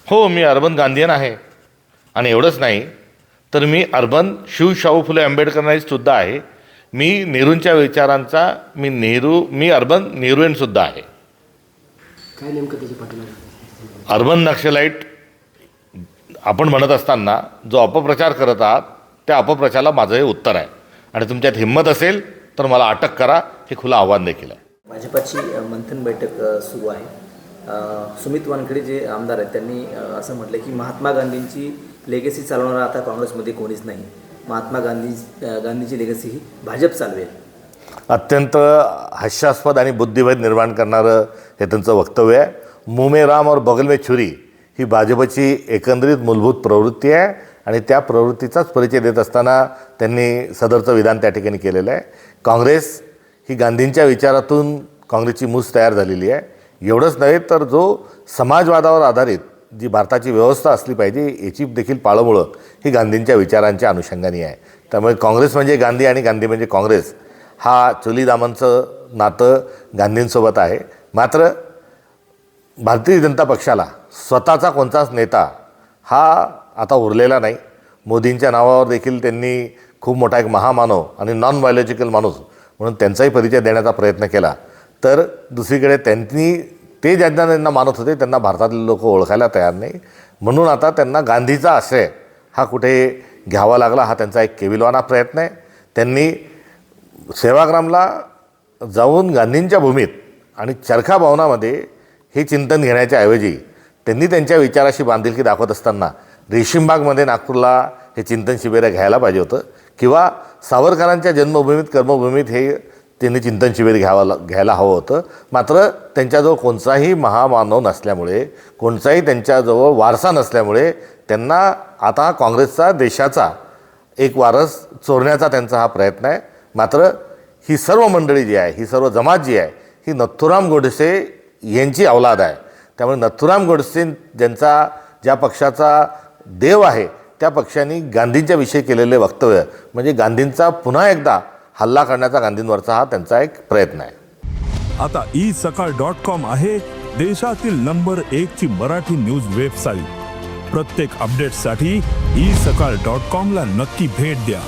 हो, मी urban Gandhian आहे. आणि एवढंच नाही तर मी अर्बन शाहू फुले आंबेडकरांची सुद्धा आहे. मी नेहरूंच्या विचारांचा मी अर्बन नेहरूयन सुद्धा आहे. काय नेमकं त्याची पाठिंबा? अर्बन नक्षलाईट आपण म्हणत असताना जो अपप्रचार करत आहात त्या अपप्रचाराला माझं हे उत्तर आहे. आणि तुमच्यात हिंमत असेल तर मला अटक करा, हे खुलं आव्हान देखील आहे. भाजपाची मंथन बैठक सुरू आहे. सुमित वानखेडे जे आमदार आहेत त्यांनी असं म्हटलं की महात्मा गांधींची लेगसी चालवणारा आता काँग्रेसमध्ये कोणीच नाही. महात्मा गांधीची लेगसी ही भाजप चालवेल. अत्यंत हास्यास्पद आणि बुद्धिभेद निर्माण करणारं हे त्यांचं वक्तव्य आहे. मुँह में राम और बगल में छुरी ही भाजपची एकंदरीत मूलभूत प्रवृत्ती आहे आणि त्या प्रवृत्तीचाच परिचय देत असताना त्यांनी सदरचं विधान त्या ठिकाणी केलेलं आहे. काँग्रेस ही गांधींच्या विचारातून काँग्रेसची मूस तयार झालेली आहे. एवढंच नव्हे तर जो समाजवादावर आधारित जी भारताची व्यवस्था असली पाहिजे याची देखील पाळंमुळं ही गांधींच्या विचारांच्या अनुषंगाने आहे. त्यामुळे काँग्रेस म्हणजे गांधी आणि गांधी म्हणजे काँग्रेस हा चुलीदामांचं नातं गांधींसोबत आहे. मात्र भारतीय जनता पक्षाला स्वतःचा कोणताच नेता हा आता उरलेला नाही. मोदींच्या नावावर देखील त्यांनी खूप मोठा एक महामानव आणि नॉन बायोलॉजिकल माणूस म्हणून त्यांचाही परिचय देण्याचा प्रयत्न केला. तर दुसरीकडे ते ज्यांना त्यांना मानत होते त्यांना भारतातले लोक ओळखायला तयार नाही. म्हणून आता त्यांना गांधीचा आश्रय हा कुठे घ्यावा लागला, हा त्यांचा एक केविलवाना प्रयत्न आहे. त्यांनी सेवाग्रामला जाऊन गांधींच्या भूमीत आणि चरखा भवनामध्ये हे चिंतन घेण्याच्या ऐवजी त्यांनी त्यांच्या विचाराशी बांधिलकी दाखवत असताना रेशीमबागमध्ये नागपूरला हे चिंतन शिबिर घ्यायला पाहिजे होतं किंवा सावरकरांच्या जन्मभूमीत कर्मभूमीत हे त्यांनी चिंतन शिबिर घ्यायला हवं होतं. मात्र त्यांच्याजवळ कोणताही महामानव नसल्यामुळे, कोणताही त्यांच्याजवळ वारसा नसल्यामुळे त्यांना आता काँग्रेसचा देशाचा एक वारस चोरण्याचा त्यांचा हा प्रयत्न आहे. मात्र ही सर्व मंडळी जी आहे, ही सर्व जमात जी आहे, ही नथुराम गोडसे यांची औलाद आहे. त्यामुळे नथुराम गोडसे ज्या पक्षाचा देव आहे त्या पक्षाने गांधींच्या विषयी केलेले वक्तव्य म्हणजे गांधींचा पुन्हा एकदा हल्ला करण्याचा गांधींवरचा हा त्यांचा एक प्रयत्न आहे. आता isakal.com आहे देशातील नंबर 1 ची मराठी न्यूज वेबसाईट. प्रत्येक अपडेटसाठी isakal.com ला नक्की भेट द्या.